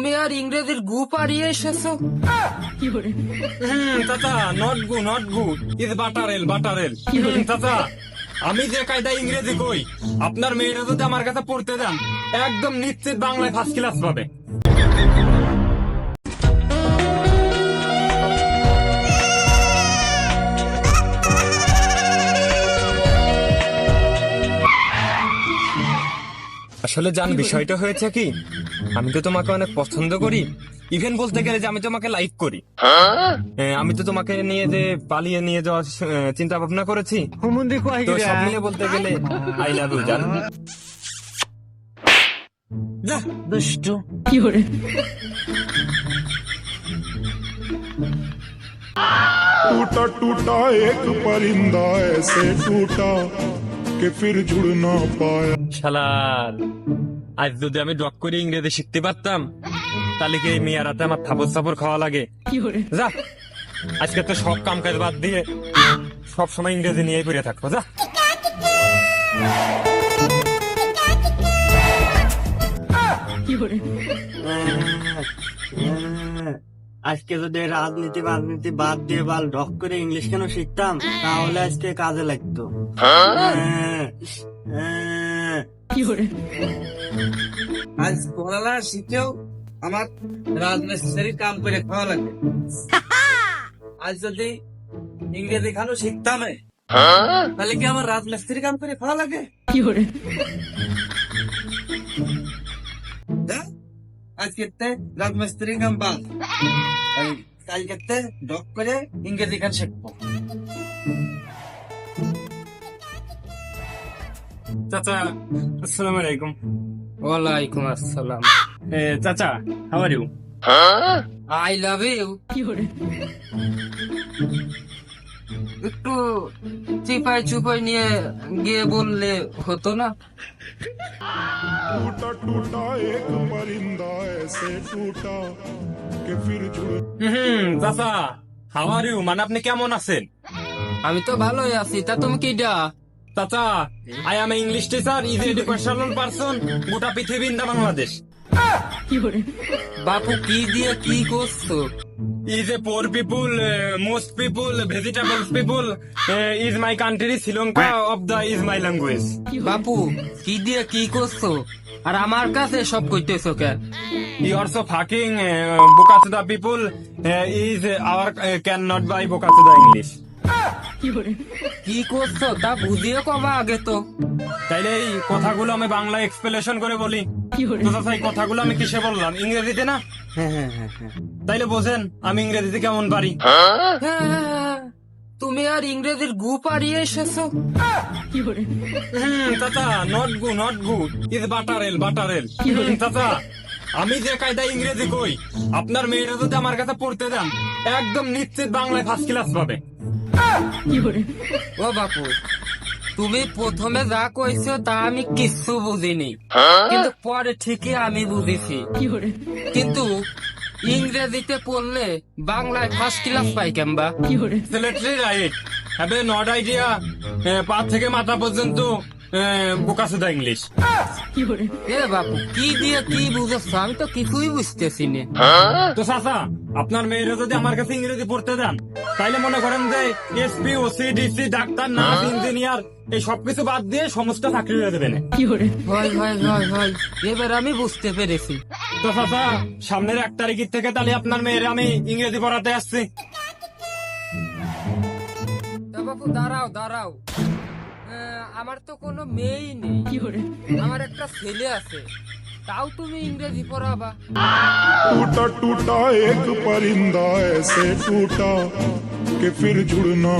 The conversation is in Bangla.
তুমি আর ইংরেজির গু পাড়িয়ে এসেছো। চাচা, নট গু নট গু ইজ বাটারেল বাটারেল। চাচা, আমি যে কায়দায় ইংরেজি কই, আপনার মেয়েরা যদি আমার কাছে পড়তে দেন, একদম নিশ্চিত বাংলায় ফার্স্ট ক্লাস পাবে। আসলে জান, বিষয়টা হয়েছে কি, আমি তো তোমাকে অনেক পছন্দ করি, ইভেন বলতে গেলে যে আমি তোমাকে লাইক করি। আমি তো তোমাকে নিয়ে যে পালিয়ে নিয়ে যাওয়ার চিন্তা ভাবনা করেছি, তো সব মিলে বলতে গেলে আই লাভ ইউ জান। যা দুষ্টু। टूटा टूटा एक परिंदा ऐसे टूटा कि फिर जुड़ ना पाया। শালার, আজ যদি আমি ডক করে ইংরেজি শিখতে পারতাম, তাহলে কি এই মেয়ারাতে আমার থাপড় সাপড় খাওয়া লাগে। যা, আজকে তো সব কাম কাজ বাদ দিয়ে সব সময় ইংরেজি নিয়েই পড়ে থাকবো। যা। আজকে যদি রাজনীতি রাজনীতি বাদ দিয়ে বাল ঢক করে ইংলিশ কেন শিখতাম, তাহলে আজকে কাজে লাগতো। আজ পড়ালা শিখেও আমার রাজমিস্ত্রি কাম করে খাওয়া লাগে। আজ যদি ইংরেজি খানো শিখতাম, তাহলে কি আমার রাজমিস্ত্রি কাম করে খাওয়া লাগে? আজকে রাজমিস্ত্রি কাম বাদ, কালকে ডক করে ইংরেজি গান শিখবো। চাচা, আসসালামু আলাইকুম। ওয়ালাইকুম আসসালাম। চাচা, how are you? I love you. একটু চিপাই চুপাই নিয়ে গিয়ে বললে হতো না? टूटा टूटा एक परिंदा ऐसे टूटा कि फिर जुड़। চাচা, হাউ আর ইউ মানে আপনি কেমন আছেন? আমি তো ভালোই আছি, তা তুমি কি ডা? চাচা, I am English teacher, is educational person, গোটা পৃথিবী ইন বাংলাদেশ। বাপু কি দিয়ে কি করছো? Is a poor people, most people, vegetables people, is my country, Sri-Lanka of the is my language. বাপু কি দিয়ে কি করছো, আর আমার কাছে সব কইতেছো কেন? You also fucking Bokasuda people is our cannot buy Bokasuda English. কি করছো তা বুঝিয়ে কবা আগে তো। তাইলে এই কথাগুলো আমি বাংলা এক্সপ্লেনেশন করে বলি। তো চাচা, এই কথাগুলো আমি কিসে বললাম? ইংরেজিতে না? তাইলে বোঝেন আমি ইংরেজিতে কেমন পারি। তুমি আর ইংরেজির গু পাড়িয়ে এসেছো। চাচা, নট গু নট গু ইজ বাটারেল বাটারেল। চাচা, আমি যে কায়দায় ইংরেজি কই, আপনার মেয়েরা যদি আমার কাছে পড়তে দেন, একদম নিশ্চিত বাংলায় ফার্স্ট ক্লাস পাবে। ও বাপু, তুমি প্রথমে যা কইছো তা আমি কিচ্ছু বুঝিনি, কিন্তু পরে ঠিকই আমি বুঝেছি। কিন্তু ইংরেজিতে পড়লে বাংলায় ফার্স্ট ক্লাস পাই কেমবা? Absolutely right. Have a not idea. পা থেকে মাথা পর্যন্ত বোকাসুদা ইংলিশ। এ বাপু, কি দিয়ে কি বুঝেছো? আমি তো কিছুই বুঝতেছি না। তো চাচা, আপনার মেয়েরা যদি আমার কাছে ইংরেজি পড়তে দেন, তাইলে মনে করেন যে SP, OC, DC, doctor, nurse, engineer এই সবকিছু বাদ দিয়ে সমস্ত চাকরি হয়ে দেবেন। হয় হয় হয় হয়, এবার আমি বুঝতে পেরেছি। তো চাচা, সামনের 1 তারিখের থেকে তাহলে আপনার মেয়েরা আমি ইংরেজি পড়াতে আসছি। তা বাপু দাঁড়াও দাঁড়াও, আমার তো কোনো মেয়েই নেই, আমার একটা ছেলে আছে, তাও তুমি ইংরেজি পড়াবা? टूटा टूटा एक परिंदा ऐसे टूटा कि फिर जुड़ ना